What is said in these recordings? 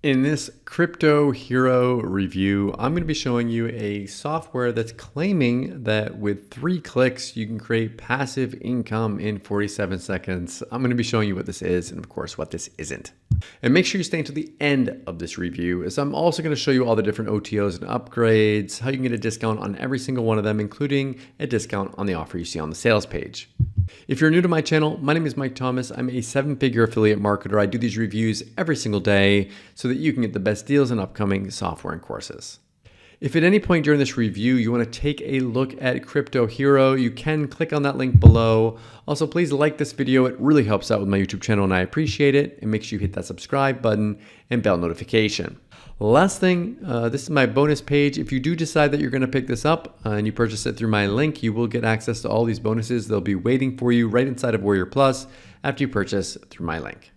In this Crypto Hero review, I'm going to be showing you a software that's claiming that with 3 clicks, you can create passive income in 47 seconds. I'm going to be showing you what this is and of course what this isn't. And make sure you stay until the end of this review, as I'm also going to show you all the different OTOs and upgrades, how you can get a discount on every single one of them, including a discount on the offer you see on the sales page. If you're new to my channel, my name is Mike Thomas. I'm a 7-figure affiliate marketer. I do these reviews every single day so that you can get the best deals on upcoming software and courses. If at any point during this review you want to take a look at Crypto Hero, you can click on that link below. Also, please like this video. It really helps out with my YouTube channel and I appreciate it. And make sure you hit that subscribe button and bell notification. Last thing, this is my bonus page. If you do decide that you're going to pick this up and you purchase it through my link, you will get access to all these bonuses. They'll be waiting for you right inside of Warrior Plus after you purchase through my link.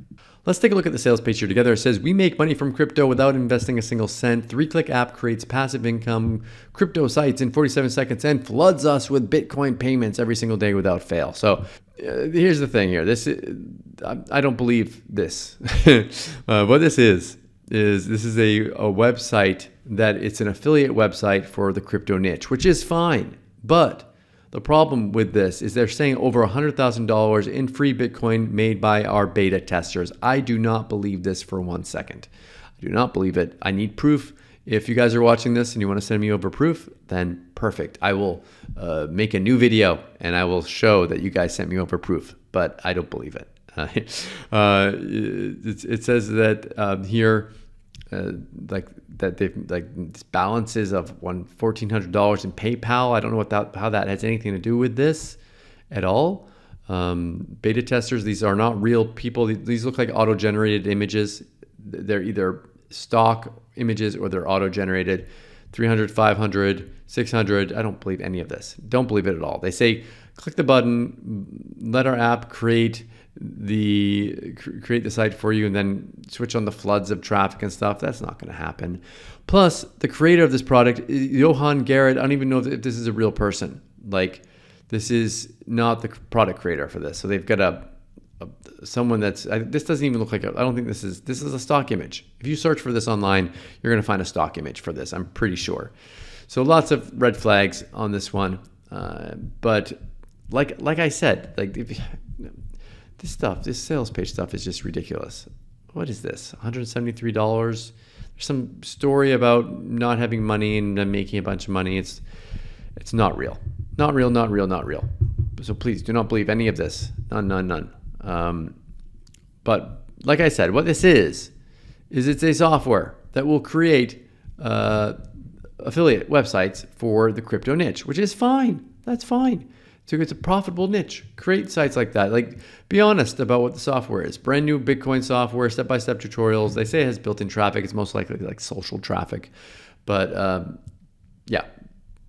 Let's take a look at the sales page here together. It says, we make money from crypto without investing a single cent. 3-click app creates passive income, crypto sites in 47 seconds, and floods us with Bitcoin payments every single day without fail. So here's the thing here. I don't believe this. What this is this is a website that it's an affiliate website for the crypto niche, which is fine. But the problem with this is they're saying over $100,000 in free Bitcoin made by our beta testers. I do not believe this for 1 second. I do not believe it. I need proof. If you guys are watching this and you want to send me over proof, then perfect. I will make a new video and I will show that you guys sent me over proof, but I don't believe it. It says that here, that they've balances of $1,400 in PayPal. I don't know how that has anything to do with this at all. Beta testers, these are not real people. These look like auto-generated images. They're either stock images or they're auto-generated. 300, 500, 600. I don't believe any of this. Don't believe it at all. They say, click the button, let our app create the site for you and then switch on the floods of traffic and stuff. That's not going to happen. Plus, the creator of this product, Johan Garrett, I don't even know if this is a real person. Like, this is not the product creator for this. So they've got someone that's, this doesn't even look like I don't think this is a stock image. If you search for this online, you're going to find a stock image for this, I'm pretty sure. So lots of red flags on this one. But like I said, this sales page stuff is just ridiculous. What is this? $173. There's some story about not having money and then making a bunch of money. It's not real. Not real, not real, not real. So please do not believe any of this. None. But like I said, what this is it's a software that will create affiliate websites for the crypto niche, which is fine. That's fine. So it's a profitable niche. Create sites like that. Like, be honest about what the software is. Brand new Bitcoin software, step-by-step tutorials. They say it has built-in traffic. It's most likely like social traffic. But yeah,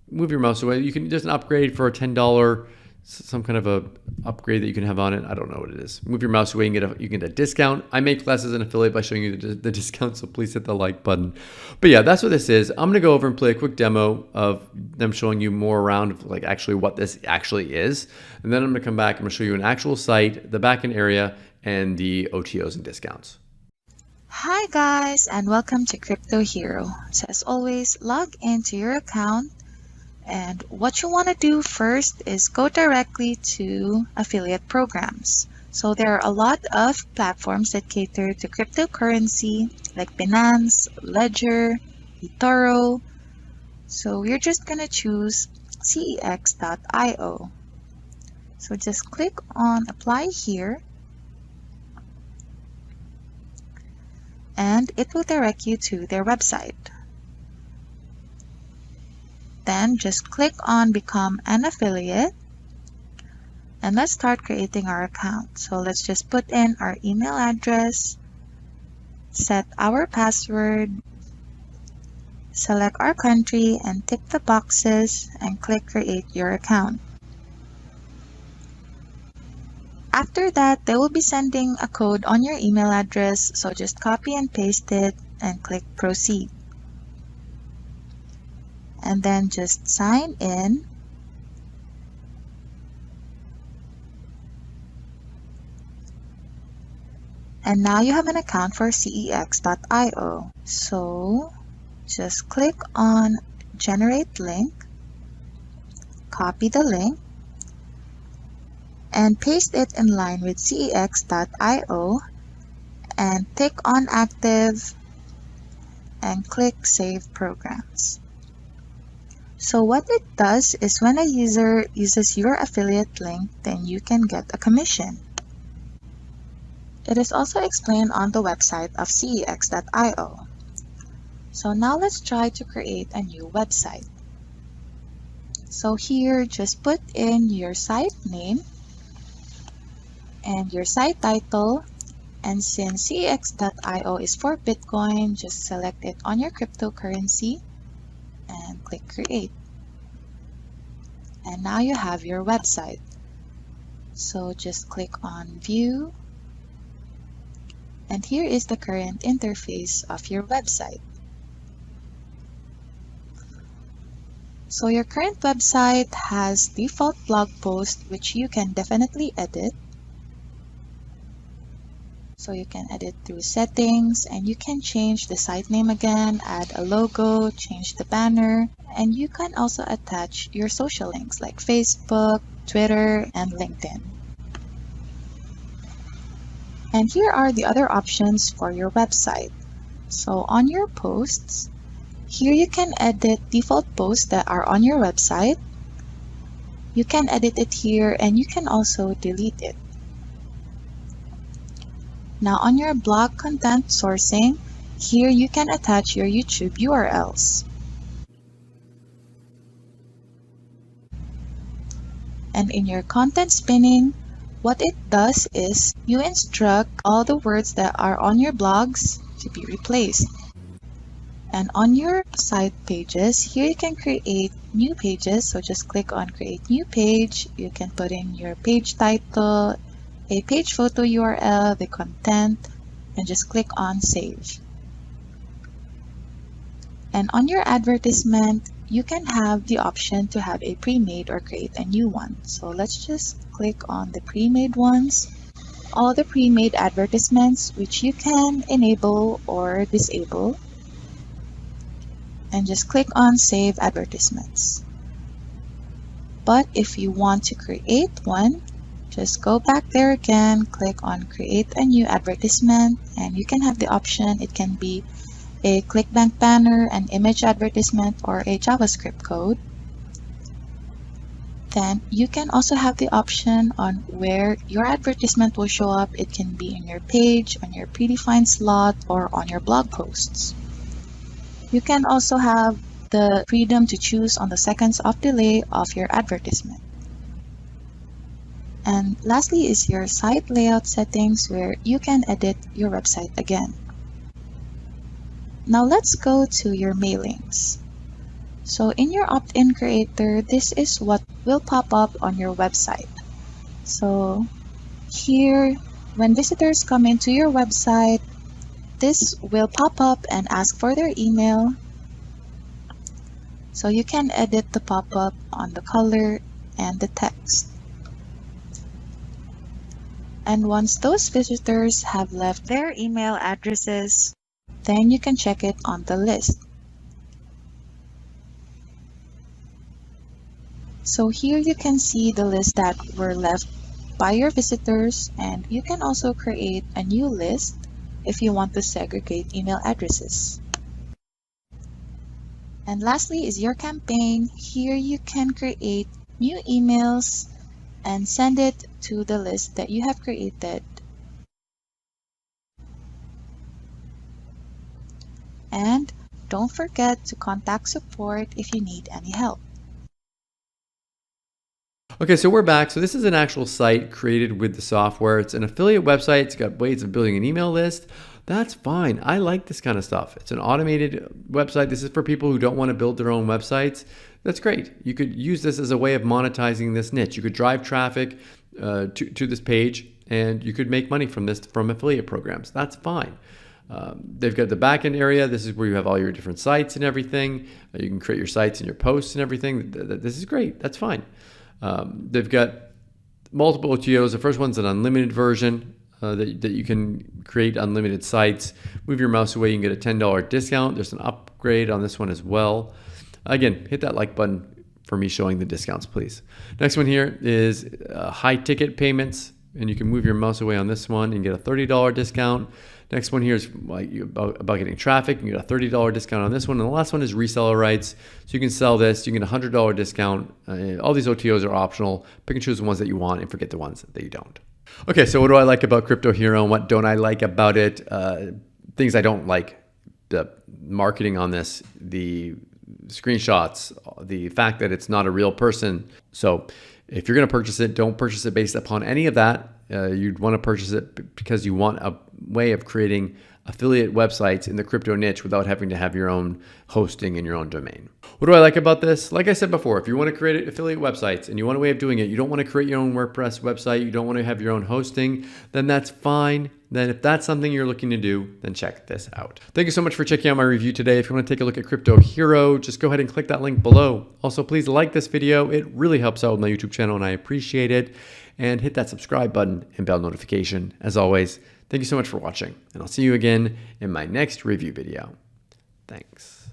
move your mouse away. You can just upgrade for a $10, some kind of a upgrade that you can have on it. I don't know what it is. Move your mouse away and you can get a discount. I make less as an affiliate by showing you the discount, so please hit the like button. But yeah, that's what this is. I'm gonna go over and play a quick demo of them showing you more around of like actually what this actually is. And then I'm gonna come back, I'm gonna show you an actual site, the backend area, and the OTOs and discounts. Hi guys, and welcome to Crypto Hero. So as always, log into your account. And what you want to do first is go directly to affiliate programs. So there are a lot of platforms that cater to cryptocurrency like Binance, Ledger, eToro. So we're just going to choose cex.io. So just click on apply here. And it will direct you to their website. Then just click on become an affiliate and let's start creating our account. So let's just put in our email address, set our password, select our country and tick the boxes and click create your account. After that, they will be sending a code on your email address, so just copy and paste it and click proceed. And then just sign in. And now you have an account for cex.io. So just click on Generate Link, copy the link, and paste it in line with cex.io and tick on Active and click Save Programs. So what it does is when a user uses your affiliate link, then you can get a commission. It is also explained on the website of cex.io. So now let's try to create a new website. So here, just put in your site name and your site title. And since cex.io is for Bitcoin, just select it on your cryptocurrency and click Create. And now you have your website. So just click on View. And here is the current interface of your website. So your current website has default blog post, which you can definitely edit. So you can edit through settings, and you can change the site name again, add a logo, change the banner, and you can also attach your social links like Facebook, Twitter, and LinkedIn. And here are the other options for your website. So on your posts, here you can edit default posts that are on your website. You can edit it here, and you can also delete it. Now on your blog content sourcing, here you can attach your YouTube URLs. And in your content spinning, what it does is you instruct all the words that are on your blogs to be replaced. And on your site pages, here you can create new pages. So just click on Create New Page. You can put in your page title, a page photo URL, the content, and just click on Save. And on your advertisement, you can have the option to have a pre-made or create a new one. So let's just click on the pre-made ones. All the pre-made advertisements, which you can enable or disable. And just click on Save Advertisements. But if you want to create one, just go back there again, click on Create a New Advertisement, and you can have the option. It can be a ClickBank banner, an image advertisement, or a JavaScript code. Then you can also have the option on where your advertisement will show up. It can be in your page, on your predefined slot, or on your blog posts. You can also have the freedom to choose on the seconds of delay of your advertisement. And lastly is your site layout settings, where you can edit your website again. Now let's go to your mailings. So in your opt-in creator, this is what will pop up on your website. So here, when visitors come into your website, this will pop up and ask for their email. So you can edit the pop-up on the color and the text. And once those visitors have left their email addresses, then you can check it on the list. So here you can see the list that were left by your visitors, and you can also create a new list if you want to segregate email addresses. And lastly is your campaign. Here you can create new emails and send it to the list that you have created. And don't forget to contact support if you need any help. Okay, so we're back. So this is an actual site created with the software. It's an affiliate website. It's got ways of building an email list. That's fine. I like this kind of stuff. It's an automated website. This is for people who don't want to build their own websites. That's great. You could use this as a way of monetizing this niche. You could drive traffic to this page, and you could make money from this from affiliate programs. That's fine. They've got the backend area. This is where you have all your different sites and everything. You can create your sites and your posts and everything. This is great. That's fine. They've got multiple geos. The first one's an unlimited version. that you can create unlimited sites. Move your mouse away, you can get a $10 discount. There's an upgrade on this one as well. Again, hit that like button for me showing the discounts, please. Next one here is high ticket payments, and you can move your mouse away on this one and get a $30 discount. Next one here is about getting traffic. You can get a $30 discount on this one. And the last one is reseller rights. So you can sell this. You can get a $100 discount. All these OTOs are optional. Pick and choose the ones that you want and forget the ones that you don't. Okay, so what do I like about CryptoHero and what don't I like about it? Things I don't like: the marketing on this, the screenshots, the fact that it's not a real person. So if you're going to purchase it, don't purchase it based upon any of that. You'd want to purchase it because you want a way of creating affiliate websites in the crypto niche without having to have your own hosting and your own domain. What do I like about this? Like I said before, if you want to create affiliate websites and you want a way of doing it, you don't want to create your own WordPress website, you don't want to have your own hosting, then that's fine. Then if that's something you're looking to do, then check this out. Thank you so much for checking out my review today. If you want to take a look at CryptoHero, just go ahead and click that link below. Also, please like this video. It really helps out with my YouTube channel and I appreciate it. And hit that subscribe button and bell notification. As always, thank you so much for watching, and I'll see you again in my next review video. Thanks.